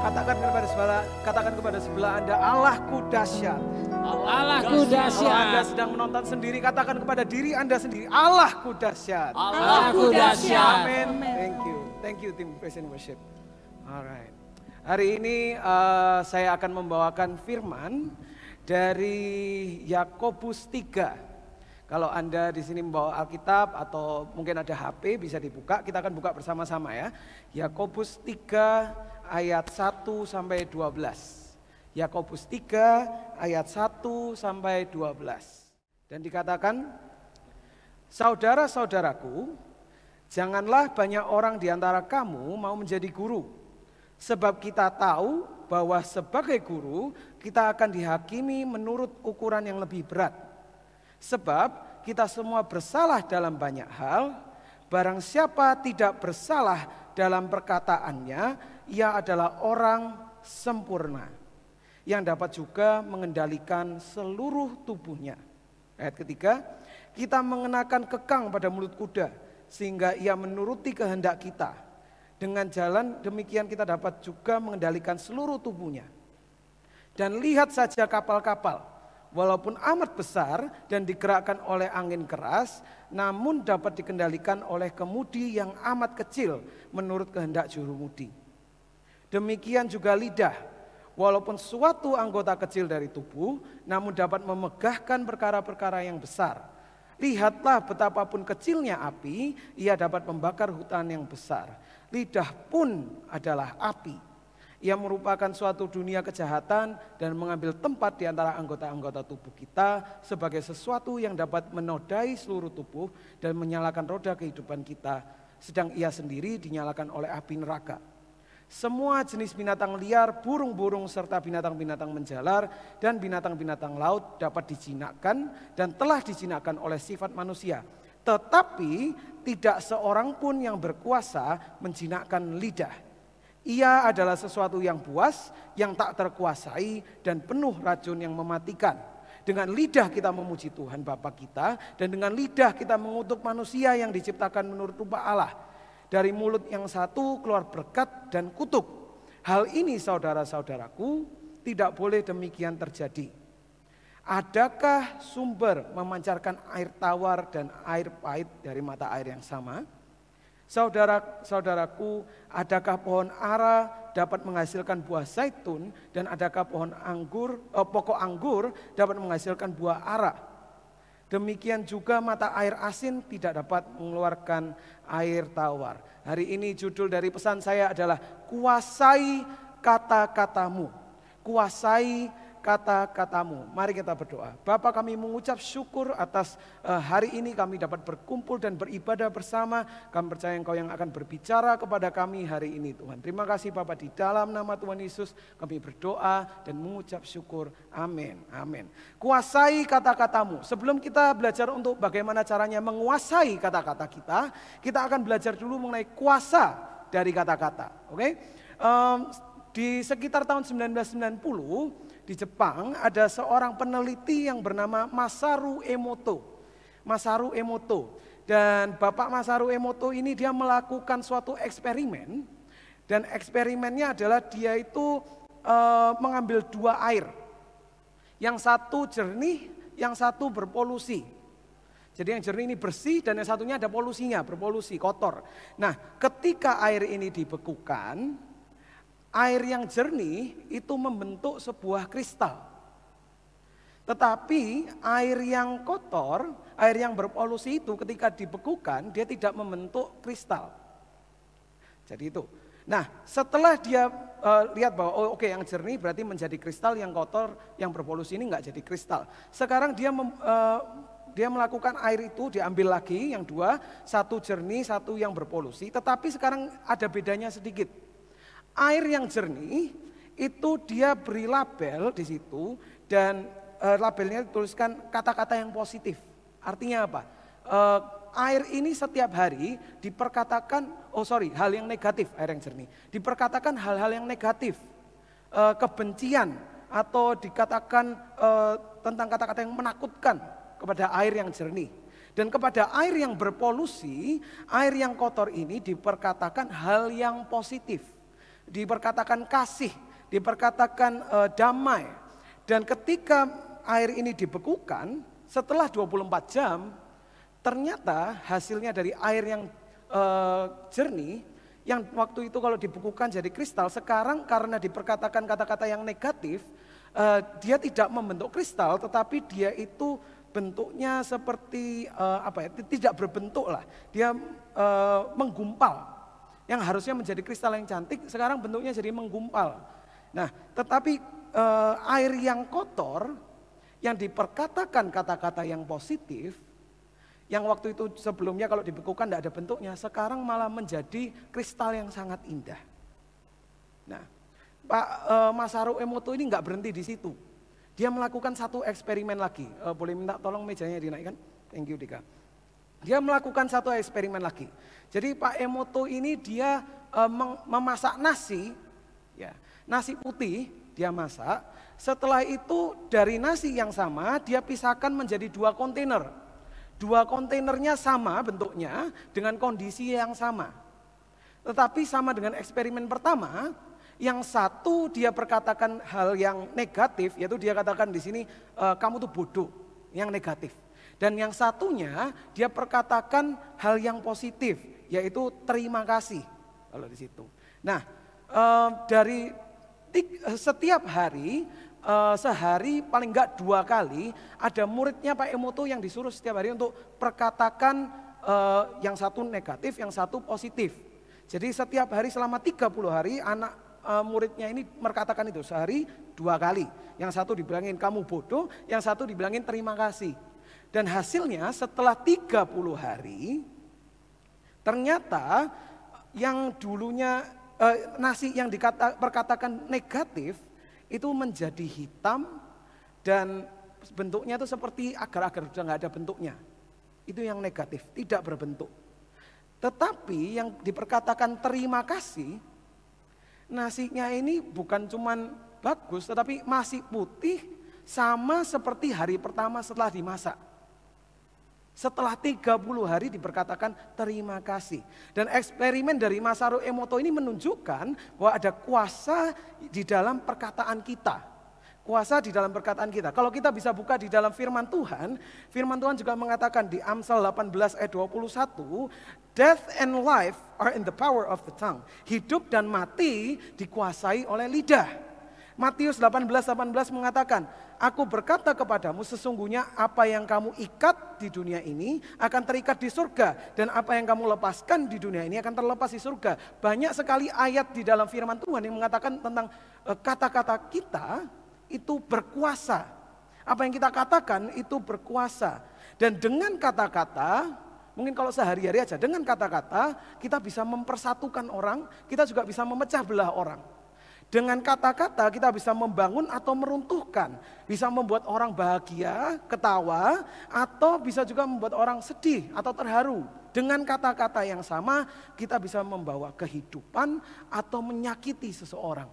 Katakan kepada sebelah Anda, Allahku dahsyat. Allahku dahsyat. Kalau Anda sedang menonton sendiri, katakan kepada diri Anda sendiri, Allahku dahsyat. Allahku dahsyat. Amin. Thank you tim Praise and Worship. Alright. Hari ini saya akan membawakan firman dari Yakobus 3. Kalau Anda di sini membawa Alkitab atau mungkin ada HP bisa dibuka, kita akan buka bersama-sama ya. Yakobus 3 ayat 1 sampai 12. Yakobus 3 ayat 1 sampai 12. Dan dikatakan, saudara-saudaraku, janganlah banyak orang di antara kamu mau menjadi guru. Sebab kita tahu bahwa sebagai guru kita akan dihakimi menurut ukuran yang lebih berat. Sebab kita semua bersalah dalam banyak hal, barang siapa tidak bersalah dalam perkataannya, ia adalah orang sempurna, yang dapat juga mengendalikan seluruh tubuhnya. Ayat ketiga, kita mengenakan kekang pada mulut kuda, sehingga ia menuruti kehendak kita. Dengan jalan demikian kita dapat juga mengendalikan seluruh tubuhnya. Dan lihat saja kapal-kapal, walaupun amat besar dan digerakkan oleh angin keras, namun dapat dikendalikan oleh kemudi yang amat kecil menurut kehendak jurumudi. Demikian juga lidah, walaupun suatu anggota kecil dari tubuh, namun dapat memegahkan perkara-perkara yang besar. Lihatlah betapapun kecilnya api, ia dapat membakar hutan yang besar. Lidah pun adalah api. Ia merupakan suatu dunia kejahatan dan mengambil tempat di antara anggota-anggota tubuh kita sebagai sesuatu yang dapat menodai seluruh tubuh dan menyalakan roda kehidupan kita, sedang ia sendiri dinyalakan oleh api neraka. Semua jenis binatang liar, burung-burung serta binatang-binatang menjalar dan binatang-binatang laut dapat dijinakkan dan telah dijinakkan oleh sifat manusia. Tetapi tidak seorang pun yang berkuasa menjinakkan lidah. Ia adalah sesuatu yang buas, yang tak terkuasai dan penuh racun yang mematikan. Dengan lidah kita memuji Tuhan Bapa kita, dan dengan lidah kita mengutuk manusia yang diciptakan menurut rupa Allah. Dari mulut yang satu keluar berkat dan kutuk. Hal ini saudara-saudaraku tidak boleh demikian terjadi. Adakah sumber memancarkan air tawar dan air pahit dari mata air yang sama? Saudara-saudaraku, adakah pohon ara dapat menghasilkan buah zaitun dan adakah pokok anggur dapat menghasilkan buah ara? Demikian juga mata air asin tidak dapat mengeluarkan air tawar. Hari ini judul dari pesan saya adalah kuasai kata-katamu. Kuasai kata-katamu. Mari kita berdoa. Bapa, kami mengucap syukur atas hari ini kami dapat berkumpul dan beribadah bersama. Kami percaya Engkau yang akan berbicara kepada kami hari ini Tuhan. Terima kasih Bapa, di dalam nama Tuhan Yesus kami berdoa dan mengucap syukur. Amin. Amin. Kuasai kata-katamu. Sebelum kita belajar untuk bagaimana caranya menguasai kata-kata kita, kita akan belajar dulu mengenai kuasa dari kata-kata. Oke? Di sekitar tahun 1990 di Jepang ada seorang peneliti yang bernama Masaru Emoto. Masaru Emoto. Dan Bapak Masaru Emoto ini dia melakukan suatu eksperimen. Dan eksperimennya adalah dia itu mengambil dua air. Yang satu jernih, yang satu berpolusi. Jadi yang jernih ini bersih dan yang satunya ada polusinya, berpolusi, kotor. Nah, ketika air ini dibekukan, air yang jernih itu membentuk sebuah kristal. Tetapi air yang kotor, air yang berpolusi itu ketika dibekukan dia tidak membentuk kristal. Jadi itu. Nah, setelah dia lihat bahwa oke, yang jernih berarti menjadi kristal, yang kotor, yang berpolusi ini enggak jadi kristal. Sekarang dia melakukan air itu diambil lagi yang dua, satu jernih, satu yang berpolusi, tetapi sekarang ada bedanya sedikit. Air yang jernih itu dia beri label di situ dan labelnya dituliskan kata-kata yang positif. Artinya apa? Air ini setiap hari diperkatakan, hal yang negatif, air yang jernih. Diperkatakan hal-hal yang negatif, kebencian atau dikatakan tentang kata-kata yang menakutkan kepada air yang jernih. Dan kepada air yang berpolusi, air yang kotor ini diperkatakan hal yang positif. diperkatakan kasih, diperkatakan damai. Dan ketika air ini dibekukan, setelah 24 jam, ternyata hasilnya dari air yang jernih, yang waktu itu kalau dibekukan jadi kristal, sekarang karena diperkatakan kata-kata yang negatif, dia tidak membentuk kristal, tetapi dia itu bentuknya seperti tidak berbentuk lah. Dia menggumpal. Yang harusnya menjadi kristal yang cantik, sekarang bentuknya jadi menggumpal. Nah, tetapi air yang kotor, yang diperkatakan kata-kata yang positif, yang waktu itu sebelumnya kalau dibekukan tidak ada bentuknya, sekarang malah menjadi kristal yang sangat indah. Nah, Pak Masaru Emoto ini nggak berhenti di situ. Dia melakukan satu eksperimen lagi. Boleh minta tolong mejanya dinaikkan? Thank you Dika. Dia melakukan satu eksperimen lagi. Jadi Pak Emoto ini dia memasak nasi, ya, nasi putih dia masak. Setelah itu dari nasi yang sama dia pisahkan menjadi 2 kontainer. 2 kontainernya sama bentuknya dengan kondisi yang sama. Tetapi sama dengan eksperimen pertama, yang satu dia perkatakan hal yang negatif, yaitu dia katakan di sini kamu tuh bodoh, yang negatif. Dan yang satunya dia perkatakan hal yang positif, yaitu terima kasih kalau di situ. Nah, dari setiap hari, sehari paling enggak 2 kali ada muridnya Pak Emoto yang disuruh setiap hari untuk perkatakan yang satu negatif, yang satu positif. Jadi setiap hari selama 30 hari anak muridnya ini perkatakan itu sehari 2 kali. Yang satu dibilangin kamu bodoh, yang satu dibilangin terima kasih. Dan hasilnya setelah 30 hari ternyata yang dulunya nasi yang perkatakan negatif itu menjadi hitam dan bentuknya itu seperti agar-agar sudah nggak ada bentuknya. Itu yang negatif, tidak berbentuk. Tetapi yang diperkatakan terima kasih, nasinya ini bukan cuman bagus tetapi masih putih sama seperti hari pertama setelah dimasak. Setelah 30 hari diperkatakan terima kasih. Dan eksperimen dari Masaru Emoto ini menunjukkan bahwa ada kuasa di dalam perkataan kita. Kuasa di dalam perkataan kita. Kalau kita bisa buka di dalam firman Tuhan juga mengatakan di Amsal 18 ayat 21, death and life are in the power of the tongue. Hidup dan mati dikuasai oleh lidah. Matius 18:18 mengatakan, aku berkata kepadamu sesungguhnya apa yang kamu ikat di dunia ini akan terikat di surga. Dan apa yang kamu lepaskan di dunia ini akan terlepas di surga. Banyak sekali ayat di dalam firman Tuhan yang mengatakan tentang kata-kata kita itu berkuasa. Apa yang kita katakan itu berkuasa. Dan dengan kata-kata, mungkin kalau sehari-hari aja, dengan kata-kata kita bisa mempersatukan orang, kita juga bisa memecah belah orang. Dengan kata-kata kita bisa membangun atau meruntuhkan. Bisa membuat orang bahagia, ketawa, atau bisa juga membuat orang sedih atau terharu. Dengan kata-kata yang sama kita bisa membawa kehidupan atau menyakiti seseorang.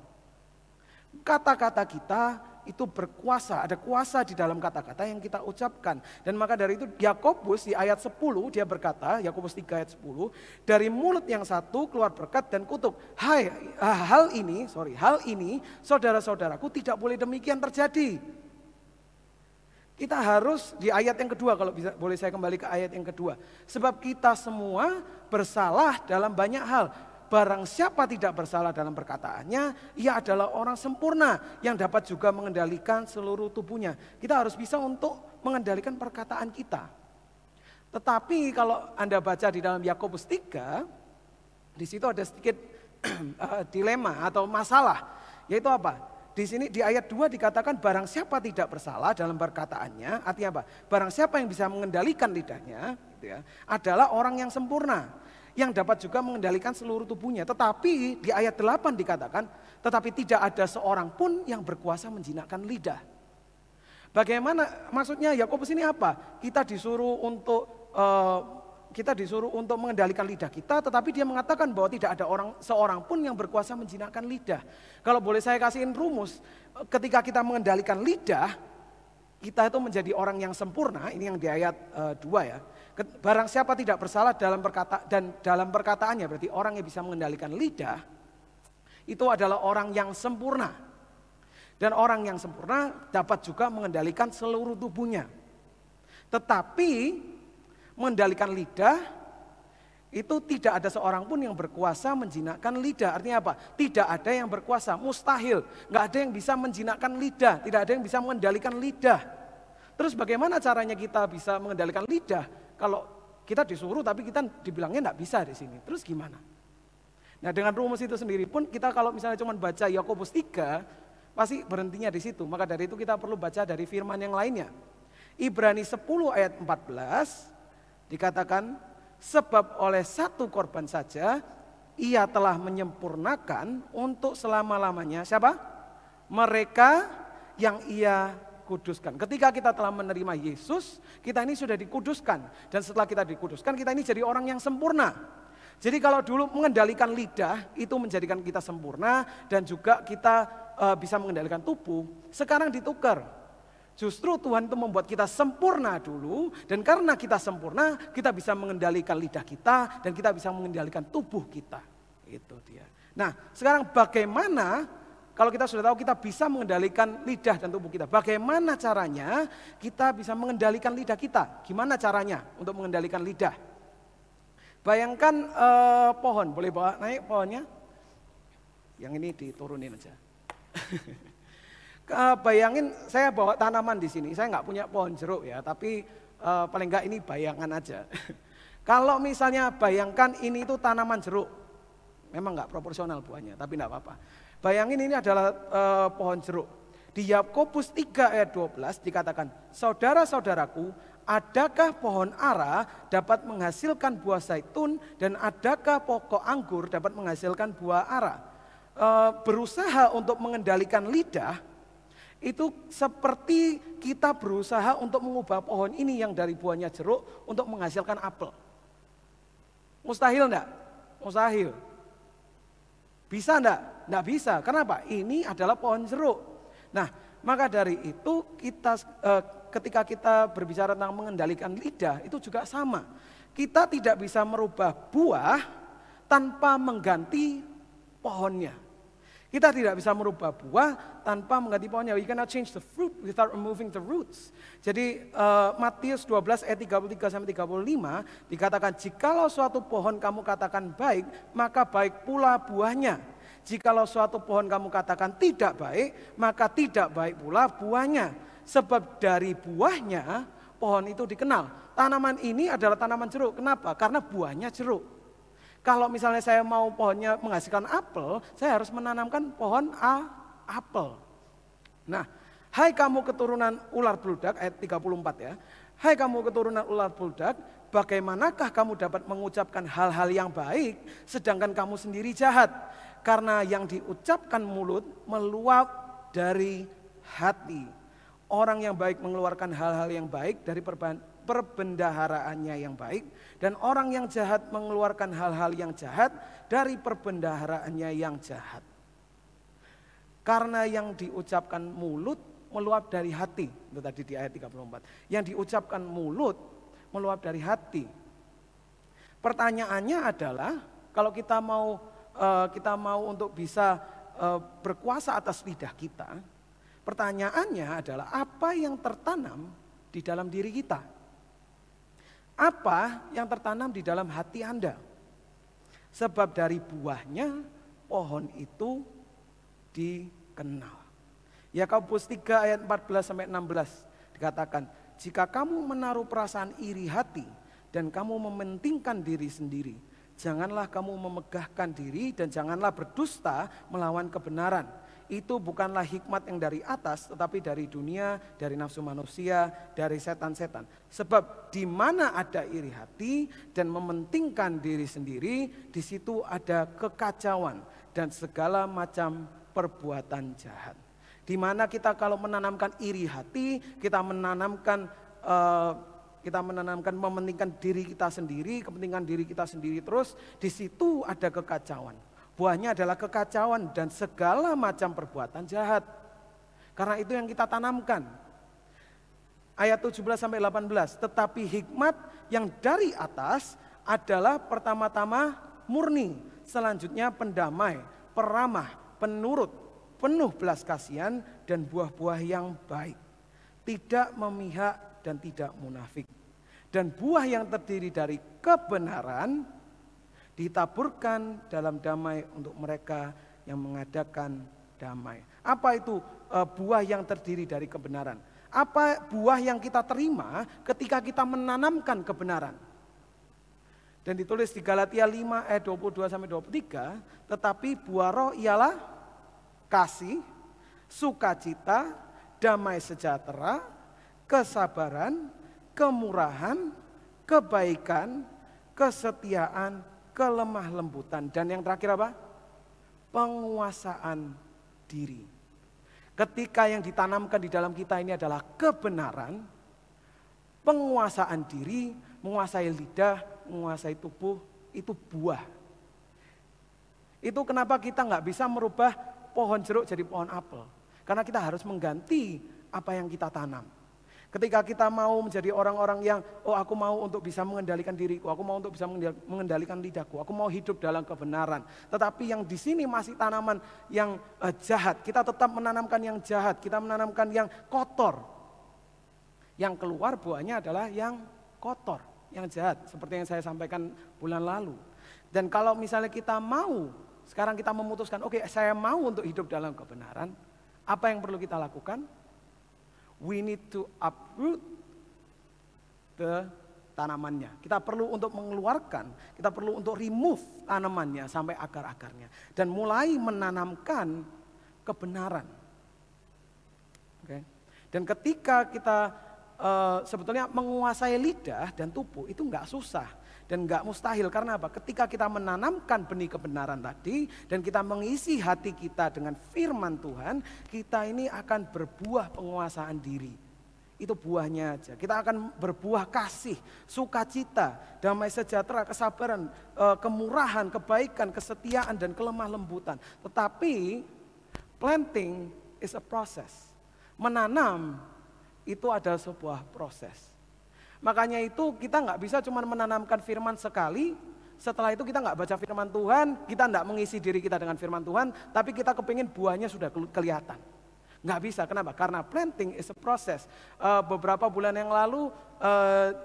Kata-kata kita itu berkuasa, ada kuasa di dalam kata-kata yang kita ucapkan. Dan maka dari itu Yakobus di ayat 10 dia berkata, Yakobus 3 ayat 10, dari mulut yang satu keluar berkat dan kutuk. Hal ini saudara-saudaraku tidak boleh demikian terjadi. Kita harus di ayat yang kedua, kalau bisa boleh saya kembali ke ayat yang kedua. Sebab kita semua bersalah dalam banyak hal. Barang siapa tidak bersalah dalam perkataannya, ia adalah orang sempurna yang dapat juga mengendalikan seluruh tubuhnya. Kita harus bisa untuk mengendalikan perkataan kita. Tetapi kalau Anda baca di dalam Yakobus 3, di situ ada sedikit dilema atau masalah, yaitu apa? Di sini di ayat 2 dikatakan barang siapa tidak bersalah dalam perkataannya, artinya apa? Barang siapa yang bisa mengendalikan lidahnya, gitu ya, adalah orang yang sempurna. Yang dapat juga mengendalikan seluruh tubuhnya. Tetapi di ayat 8 dikatakan, tetapi tidak ada seorang pun yang berkuasa menjinakkan lidah. Bagaimana maksudnya Yakobus ini apa? Kita disuruh untuk mengendalikan lidah kita, tetapi dia mengatakan bahwa tidak ada seorang pun yang berkuasa menjinakkan lidah. Kalau boleh saya kasihin rumus, ketika kita mengendalikan lidah, kita itu menjadi orang yang sempurna, ini yang di ayat 2 ya. Barang siapa tidak bersalah dalam perkataannya, berarti orang yang bisa mengendalikan lidah, itu adalah orang yang sempurna. Dan orang yang sempurna dapat juga mengendalikan seluruh tubuhnya. Tetapi mengendalikan lidah itu tidak ada seorang pun yang berkuasa menjinakkan lidah. Artinya apa? Tidak ada yang berkuasa, mustahil. Nggak ada yang bisa menjinakkan lidah, tidak ada yang bisa mengendalikan lidah. Terus bagaimana caranya kita bisa mengendalikan lidah? Kalau kita disuruh tapi kita dibilangnya nggak bisa di sini. Terus gimana? Nah dengan rumus itu sendiri pun kita kalau misalnya cuma baca Yakobus 3, pasti berhentinya di situ. Maka dari itu kita perlu baca dari firman yang lainnya. Ibrani 10 ayat 14 dikatakan, sebab oleh satu korban saja ia telah menyempurnakan untuk selama-lamanya siapa? Mereka yang ia kuduskan. Ketika kita telah menerima Yesus, kita ini sudah dikuduskan. Dan setelah kita dikuduskan, kita ini jadi orang yang sempurna. Jadi kalau dulu mengendalikan lidah itu menjadikan kita sempurna dan juga kita bisa mengendalikan tubuh, sekarang ditukar. Justru Tuhan itu membuat kita sempurna dulu, dan karena kita sempurna, kita bisa mengendalikan lidah kita dan kita bisa mengendalikan tubuh kita. Itu dia. Nah, sekarang bagaimana kalau kita sudah tahu kita bisa mengendalikan lidah dan tubuh kita, bagaimana caranya kita bisa mengendalikan lidah kita? Gimana caranya untuk mengendalikan lidah? Bayangkan pohon, boleh bawa naik pohonnya? Yang ini diturunin aja. Bayangin saya bawa tanaman di sini, saya nggak punya pohon jeruk ya, tapi paling nggak ini bayangan aja. Kalau misalnya bayangkan ini itu tanaman jeruk, memang nggak proporsional buahnya, tapi nggak apa-apa. Bayangin ini adalah pohon jeruk. Di Yakobus 3 ayat 12 dikatakan, saudara-saudaraku, adakah pohon ara dapat menghasilkan buah zaitun dan adakah pokok anggur dapat menghasilkan buah ara? Berusaha untuk mengendalikan lidah itu seperti kita berusaha untuk mengubah pohon ini yang dari buahnya jeruk untuk menghasilkan apel. Mustahil enggak? Mustahil. Bisa enggak? Enggak bisa. Kenapa? Ini adalah pohon jeruk. Nah, maka dari itu kita ketika kita berbicara tentang mengendalikan lidah itu juga sama. Kita tidak bisa merubah buah tanpa mengganti pohonnya. Kita tidak bisa merubah buah tanpa mengganti pohonnya. We cannot change the fruit without removing the roots. Jadi Matius 12 ayat 33 sampai 35 dikatakan, jikalau suatu pohon kamu katakan baik, maka baik pula buahnya. Jikalau suatu pohon kamu katakan tidak baik, maka tidak baik pula buahnya. Sebab dari buahnya pohon itu dikenal. Tanaman ini adalah tanaman jeruk. Kenapa? Karena buahnya jeruk. Kalau misalnya saya mau pohonnya menghasilkan apel, saya harus menanamkan pohon apel. Nah, hai kamu keturunan ular beludak, ayat 34 ya. Hai kamu keturunan ular beludak, bagaimanakah kamu dapat mengucapkan hal-hal yang baik, sedangkan kamu sendiri jahat? Karena yang diucapkan mulut meluap dari hati. Orang yang baik mengeluarkan hal-hal yang baik dari perbendaharaannya yang baik, dan orang yang jahat mengeluarkan hal-hal yang jahat dari perbendaharaannya yang jahat. Karena yang diucapkan mulut meluap dari hati, itu tadi di ayat 34. Yang diucapkan mulut meluap dari hati. Pertanyaannya adalah, kalau kita mau untuk bisa berkuasa atas lidah kita, pertanyaannya adalah apa yang tertanam di dalam diri kita? Apa yang tertanam di dalam hati Anda? Sebab dari buahnya pohon itu dikenal. Yakobus 3 ayat 14 sampai 16 dikatakan, jika kamu menaruh perasaan iri hati dan kamu mementingkan diri sendiri, janganlah kamu memegahkan diri dan janganlah berdusta melawan kebenaran. Itu bukanlah hikmat yang dari atas, tetapi dari dunia, dari nafsu manusia, dari setan-setan. Sebab di mana ada iri hati dan mementingkan diri sendiri, di situ ada kekacauan dan segala macam perbuatan jahat. Di mana kita kalau menanamkan iri hati, kita menanamkan mementingkan diri kita sendiri, kepentingan diri kita sendiri terus, di situ ada kekacauan. Buahnya adalah kekacauan dan segala macam perbuatan jahat. Karena itu yang kita tanamkan. Ayat 17 sampai 18, tetapi hikmat yang dari atas adalah pertama-tama murni, selanjutnya pendamai, peramah, penurut, penuh belas kasihan dan buah-buah yang baik. Tidak memihak dan tidak munafik. Dan buah yang terdiri dari kebenaran ditaburkan dalam damai untuk mereka yang mengadakan damai. Apa itu buah yang terdiri dari kebenaran? Apa buah yang kita terima ketika kita menanamkan kebenaran? Dan ditulis di Galatia 5 ayat 22-23, tetapi buah roh ialah kasih, sukacita, damai sejahtera, kesabaran, kemurahan, kebaikan, kesetiaan, kelemah lembutan. Dan yang terakhir apa? Penguasaan diri. Ketika yang ditanamkan di dalam kita ini adalah kebenaran, penguasaan diri, menguasai lidah, menguasai tubuh, itu buah. Itu kenapa kita nggak bisa merubah pohon jeruk jadi pohon apel. Karena kita harus mengganti apa yang kita tanam. Ketika kita mau menjadi orang-orang yang, aku mau untuk bisa mengendalikan diriku, aku mau untuk bisa mengendalikan lidahku, aku mau hidup dalam kebenaran. Tetapi yang di sini masih tanaman yang jahat, kita tetap menanamkan yang jahat, kita menanamkan yang kotor. Yang keluar buahnya adalah yang kotor, yang jahat, seperti yang saya sampaikan bulan lalu. Dan kalau misalnya kita mau, sekarang kita memutuskan, saya mau untuk hidup dalam kebenaran, apa yang perlu kita lakukan? We need to uproot the tanamannya. Kita perlu untuk mengeluarkan, kita perlu untuk remove tanamannya sampai akar-akarnya. Dan mulai menanamkan kebenaran. Okay. Dan ketika kita sebetulnya menguasai lidah dan tubuh itu enggak susah. Dan enggak mustahil, karena apa? Ketika kita menanamkan benih kebenaran tadi dan kita mengisi hati kita dengan firman Tuhan, kita ini akan berbuah penguasaan diri. Itu buahnya aja. Kita akan berbuah kasih, sukacita, damai sejahtera, kesabaran, kemurahan, kebaikan, kesetiaan dan kelemah lembutan. Tetapi planting is a process. Menanam itu adalah sebuah proses. Makanya itu kita nggak bisa cuma menanamkan firman sekali, setelah itu kita nggak baca firman Tuhan, kita nggak mengisi diri kita dengan firman Tuhan, tapi kita kepingin buahnya sudah kelihatan. Nggak bisa, kenapa? Karena planting is a process. Beberapa bulan yang lalu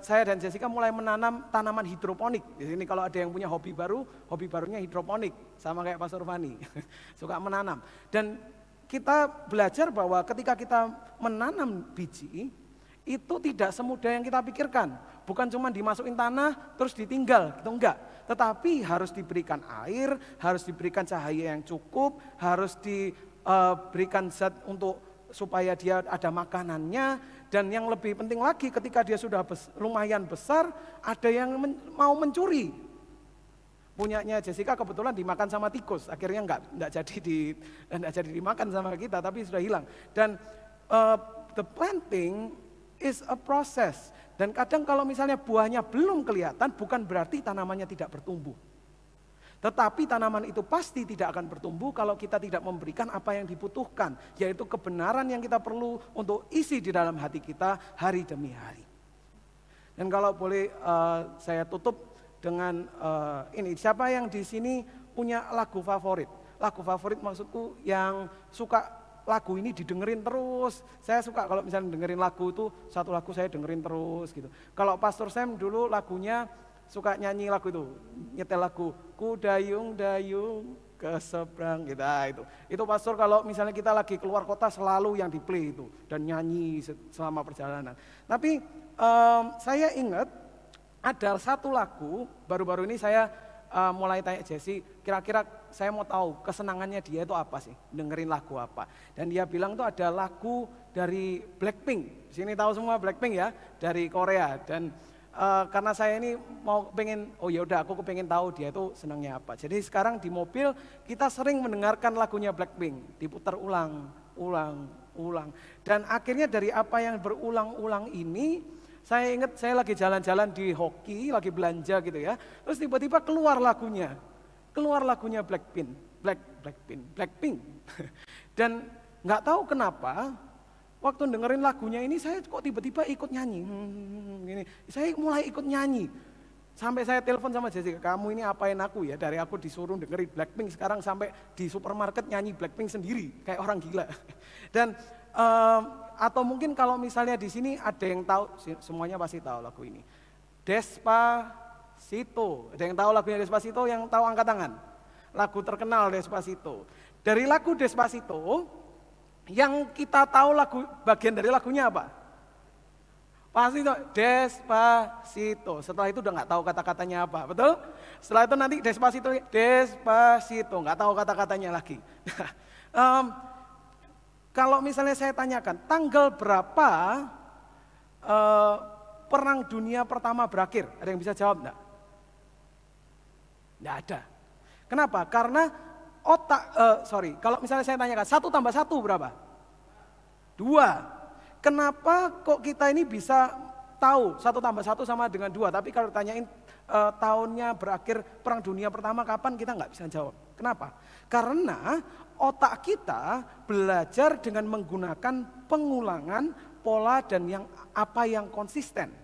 saya dan Jessica mulai menanam tanaman hidroponik. Di sini kalau ada yang punya hobi barunya hidroponik, sama kayak Pastor Fani, suka menanam. Dan kita belajar bahwa ketika kita menanam biji, itu tidak semudah yang kita pikirkan. Bukan cuma dimasukin tanah terus ditinggal, gitu enggak. Tetapi harus diberikan air, harus diberikan cahaya yang cukup, harus diberikan zat untuk supaya dia ada makanannya. Dan yang lebih penting lagi ketika dia sudah lumayan besar, ada yang mau mencuri. Punyanya Jessica kebetulan dimakan sama tikus, akhirnya enggak jadi dimakan sama kita, tapi sudah hilang. Dan the planting is a process. Dan kadang kalau misalnya buahnya belum kelihatan, bukan berarti tanamannya tidak bertumbuh. Tetapi tanaman itu pasti tidak akan bertumbuh kalau kita tidak memberikan apa yang dibutuhkan, yaitu kebenaran yang kita perlu untuk isi di dalam hati kita hari demi hari. Dan kalau boleh saya tutup dengan ini, siapa yang di sini punya lagu favorit? Lagu favorit maksudku yang suka lagu ini didengerin terus. Saya suka kalau misalnya dengerin lagu itu, satu lagu saya dengerin terus gitu. Kalau Pastor Sam dulu lagunya suka nyanyi lagu itu, nyetel lagu Ku dayung-dayung ke seberang gitu. Itu Pastor kalau misalnya kita lagi keluar kota selalu yang di play itu dan nyanyi selama perjalanan. Tapi saya ingat ada satu lagu baru-baru ini saya mulai tanya Jesse, kira-kira saya mau tahu kesenangannya dia itu apa sih, dengerin lagu apa. Dan dia bilang tuh ada lagu dari Blackpink, di sini tahu semua Blackpink ya, dari Korea. Dan karena saya ini mau pengen, aku pengen tahu dia itu senangnya apa. Jadi sekarang di mobil kita sering mendengarkan lagunya Blackpink, diputar ulang. Dan akhirnya dari apa yang berulang-ulang ini, saya ingat saya lagi jalan-jalan di Hoki, lagi belanja gitu ya. Terus tiba-tiba keluar lagunya Blackpink. Dan nggak tahu kenapa, waktu dengerin lagunya ini saya kok tiba-tiba ikut nyanyi. Saya mulai ikut nyanyi. Sampai saya telepon sama Jessica, kamu ini apain aku ya? Dari aku disuruh dengerin Blackpink, sekarang sampai di supermarket nyanyi Blackpink sendiri, kayak orang gila. Dan atau mungkin kalau misalnya di sini ada yang tahu, semuanya pasti tahu lagu ini. Despacito, ada yang tahu lagunya Despacito, yang tahu angkat tangan. Lagu terkenal Despacito. Dari lagu Despacito, yang kita tahu bagian dari lagunya apa? Pasti itu Despacito. Setelah itu udah nggak tahu kata-katanya apa, betul? Setelah itu nanti Despacito, nggak tahu kata-katanya lagi. Kalau misalnya saya tanyakan, tanggal berapa Perang Dunia Pertama berakhir? Ada yang bisa jawab enggak? Enggak ada. Kenapa? Karena kalau misalnya saya tanyakan 1 tambah 1 berapa? 2. Kenapa kok kita ini bisa tahu 1 tambah 1 sama dengan 2, tapi kalau ditanyain tahunnya berakhir Perang Dunia Pertama kapan, kita nggak bisa jawab. Kenapa? Karena otak kita belajar dengan menggunakan pengulangan pola dan apa yang konsisten.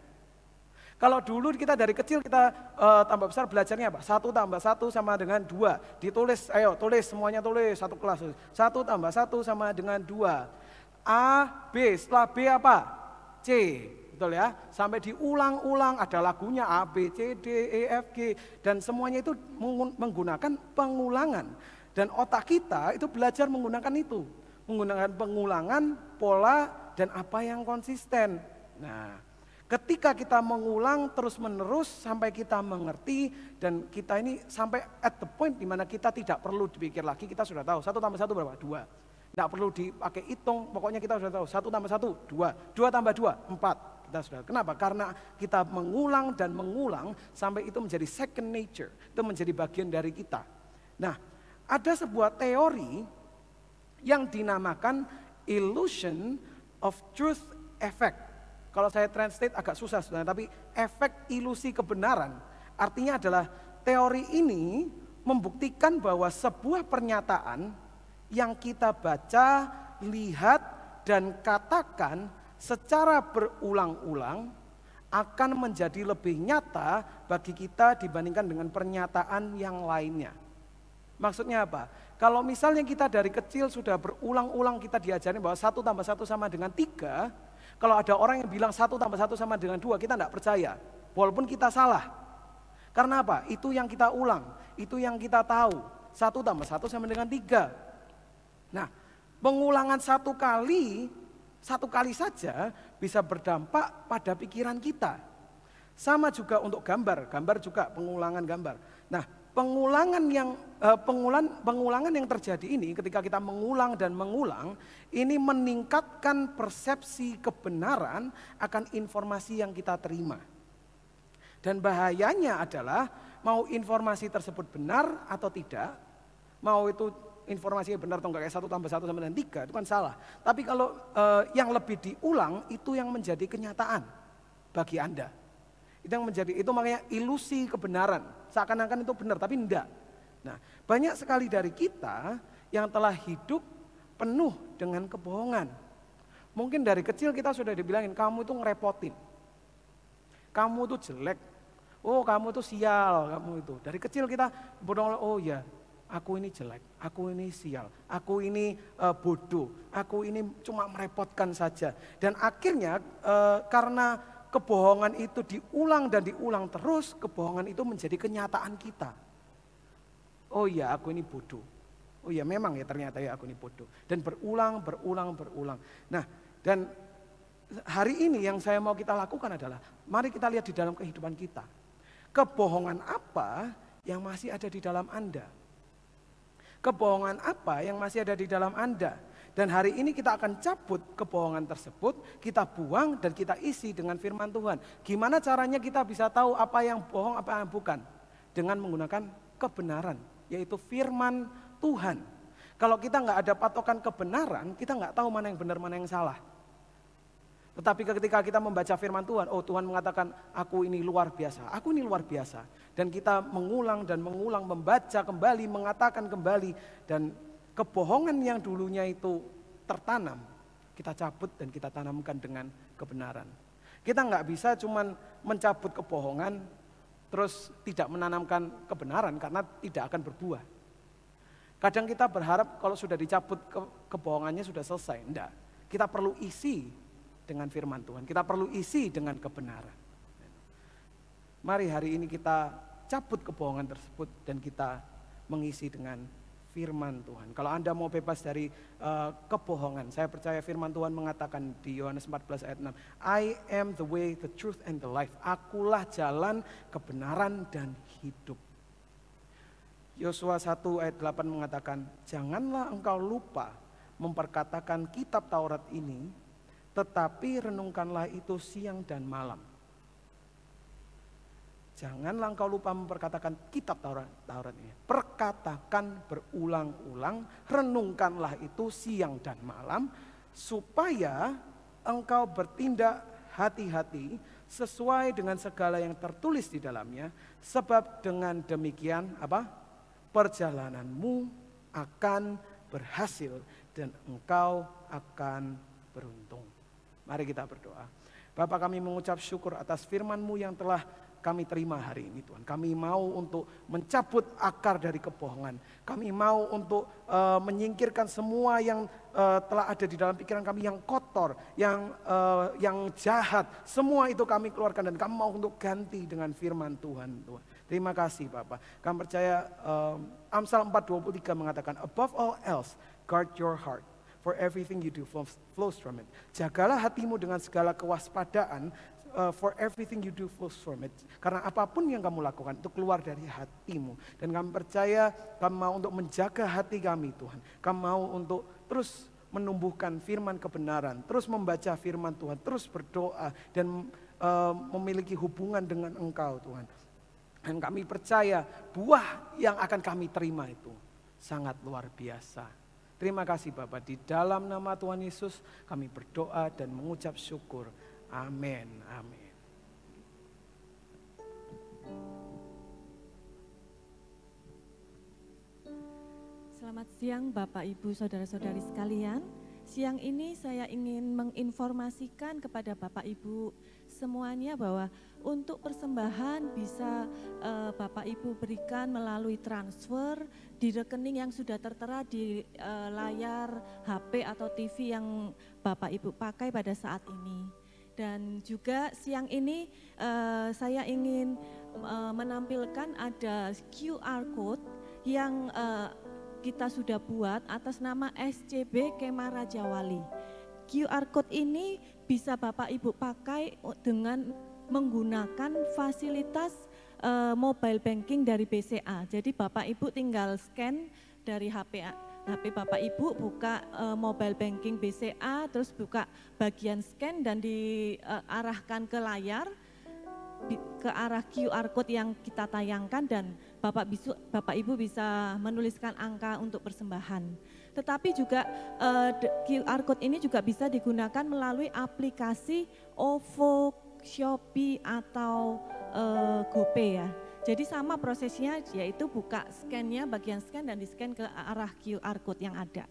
Kalau dulu kita dari kecil kita tambah besar belajarnya apa? 1 tambah 1 sama dengan 2. Ditulis, ayo tulis, semuanya tulis, satu kelas. 1 tambah 1 sama dengan 2. A, B, setelah B apa? C, betul ya? Sampai diulang-ulang, ada lagunya A, B, C, D, E, F, G. Dan semuanya itu menggunakan pengulangan. Dan otak kita itu belajar menggunakan itu. Menggunakan pengulangan, pola, dan apa yang konsisten. Nah, ketika kita mengulang terus-menerus sampai kita mengerti. Dan kita ini sampai at the point dimana kita tidak perlu dipikir lagi, kita sudah tahu 1 tambah 1 berapa? 2. Tidak perlu dipakai hitung, pokoknya kita sudah tahu 1 tambah 1, 2, 2 tambah 2, 4. Kita sudah. Kenapa? Karena kita mengulang dan mengulang sampai itu menjadi second nature, itu menjadi bagian dari kita. Nah, ada sebuah teori yang dinamakan illusion of truth effect. Kalau saya translate agak susah sebenarnya, tapi efek ilusi kebenaran. Artinya adalah teori ini membuktikan bahwa sebuah pernyataan yang kita baca, lihat, dan katakan secara berulang-ulang akan menjadi lebih nyata bagi kita dibandingkan dengan pernyataan yang lainnya. Maksudnya apa? Kalau misalnya kita dari kecil sudah berulang-ulang kita diajarin bahwa 1 tambah 1 sama dengan 3, kalau ada orang yang bilang 1 tambah 1 sama dengan 2, kita tidak percaya. Walaupun kita salah. Karena apa? Itu yang kita ulang, itu yang kita tahu. 1 tambah 1 sama dengan 3. Nah, pengulangan satu kali saja bisa berdampak pada pikiran kita. Sama juga untuk gambar juga pengulangan gambar. Nah, pengulangan yang terjadi ini ketika kita mengulang dan mengulang, ini meningkatkan persepsi kebenaran akan informasi yang kita terima. Dan bahayanya adalah mau informasi tersebut benar atau tidak, mau itu informasinya benar atau enggak, kayak 1 tambah 1 sama dengan 3, itu kan salah. Tapi kalau yang lebih diulang, itu yang menjadi kenyataan bagi Anda. Itu makanya ilusi kebenaran. Seakan-akan itu benar, tapi enggak. Nah, banyak sekali dari kita yang telah hidup penuh dengan kebohongan. Mungkin dari kecil kita sudah dibilangin, kamu itu ngerepotin. Kamu itu jelek. Oh, kamu itu sial, kamu itu. Dari kecil kita bodoh, oh ya, aku ini jelek, aku ini sial, aku ini bodoh, aku ini cuma merepotkan saja. Dan akhirnya karena kebohongan itu diulang dan diulang terus, kebohongan itu menjadi kenyataan kita. Oh iya, aku ini bodoh. Oh iya, memang ya ternyata ya aku ini bodoh. Dan berulang. Nah, dan hari ini yang saya mau kita lakukan adalah, mari kita lihat di dalam kehidupan kita. Kebohongan apa yang masih ada di dalam Anda? Kebohongan apa yang masih ada di dalam Anda? Dan hari ini kita akan cabut kebohongan tersebut, kita buang dan kita isi dengan firman Tuhan. Gimana caranya kita bisa tahu apa yang bohong, apa yang bukan? Dengan menggunakan kebenaran, yaitu firman Tuhan. Kalau kita nggak ada patokan kebenaran, kita nggak tahu mana yang benar, mana yang salah. Tetapi ketika kita membaca firman Tuhan, oh Tuhan mengatakan aku ini luar biasa, aku ini luar biasa. Dan kita mengulang dan mengulang, membaca kembali, mengatakan kembali. Dan kebohongan yang dulunya itu tertanam, kita cabut dan kita tanamkan dengan kebenaran. Kita nggak bisa cuman mencabut kebohongan, terus tidak menanamkan kebenaran karena tidak akan berbuah. Kadang kita berharap kalau sudah dicabut kebohongannya sudah selesai. Enggak, kita perlu isi dengan firman Tuhan, kita perlu isi dengan kebenaran. Mari hari ini kita cabut kebohongan tersebut dan kita mengisi dengan firman Tuhan. Kalau Anda mau bebas dari kebohongan, saya percaya firman Tuhan mengatakan di Yohanes 14 ayat 6, I am the way, the truth, and the life. Akulah jalan, kebenaran, dan hidup. Yosua 1 ayat 8 mengatakan, janganlah engkau lupa memperkatakan kitab Taurat ini, tetapi renungkanlah itu siang dan malam. Janganlah engkau lupa memperkatakan kitab Taurat ini. Perkatakan berulang-ulang, renungkanlah itu siang dan malam, supaya engkau bertindak hati-hati sesuai dengan segala yang tertulis di dalamnya. Sebab dengan demikian perjalananmu akan berhasil dan engkau akan beruntung. Mari kita berdoa. Bapa, kami mengucap syukur atas firman-Mu yang telah kami terima hari ini Tuhan. Kami mau untuk mencabut akar dari kebohongan. Kami mau untuk menyingkirkan semua yang telah ada di dalam pikiran kami yang kotor, yang jahat. Semua itu kami keluarkan dan kami mau untuk ganti dengan firman Tuhan. Terima kasih Bapak. Kami percaya Amsal 4:23 mengatakan, above all else, guard your heart. For everything you do flows from it. Jagalah hatimu dengan segala kewaspadaan. For everything you do flows from it. Karena apapun yang kamu lakukan itu keluar dari hatimu. Dan kami percaya kami mau untuk menjaga hati kami Tuhan. Kami mau untuk terus menumbuhkan firman kebenaran. Terus membaca firman Tuhan. Terus berdoa dan memiliki hubungan dengan Engkau Tuhan. Dan kami percaya buah yang akan kami terima itu sangat luar biasa. Terima kasih Bapak, di dalam nama Tuhan Yesus kami berdoa dan mengucap syukur. Amin. Amin. Selamat siang Bapak Ibu Saudara-saudari sekalian. Siang ini saya ingin menginformasikan kepada Bapak Ibu semuanya bahwa untuk persembahan bisa Bapak Ibu berikan melalui transfer di rekening yang sudah tertera di layar HP atau TV yang Bapak Ibu pakai pada saat ini. Dan juga siang ini saya ingin menampilkan ada QR Code yang kita sudah buat atas nama SCB Kemah Raja Wali. QR Code ini bisa Bapak Ibu pakai dengan menggunakan fasilitas mobile banking dari BCA. Jadi Bapak Ibu tinggal scan dari HP Bapak Ibu, buka mobile banking BCA, terus buka bagian scan dan diarahkan ke layar, ke arah QR Code yang kita tayangkan dan Bapak Ibu bisa menuliskan angka untuk persembahan. Tetapi juga QR Code ini juga bisa digunakan melalui aplikasi OVO, Shopee atau GoPay ya. Jadi sama prosesnya, yaitu buka scan-nya, bagian scan dan di-scan ke arah QR Code yang ada.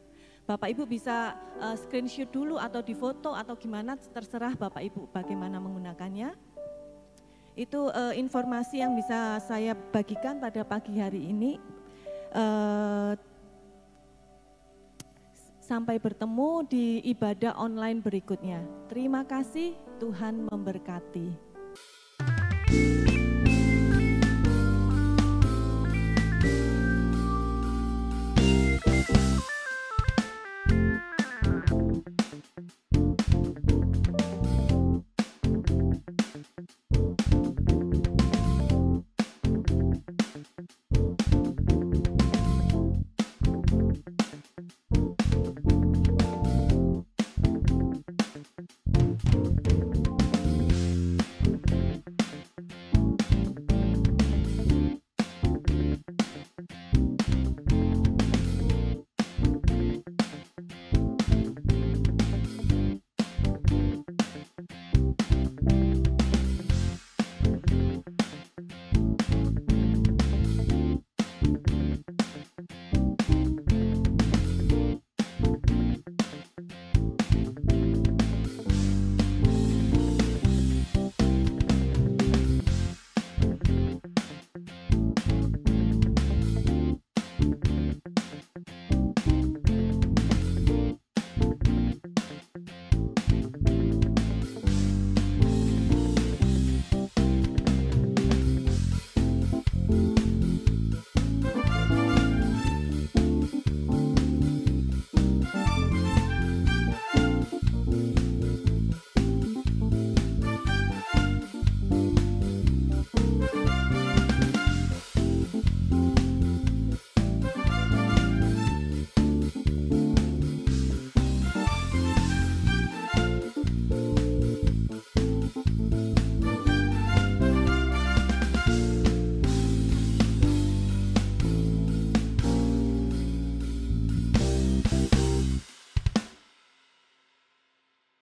Bapak Ibu bisa screenshot dulu atau difoto atau gimana, terserah Bapak Ibu bagaimana menggunakannya. Itu informasi yang bisa saya bagikan pada pagi hari ini. Sampai bertemu di ibadah online berikutnya. Terima kasih, Tuhan memberkati.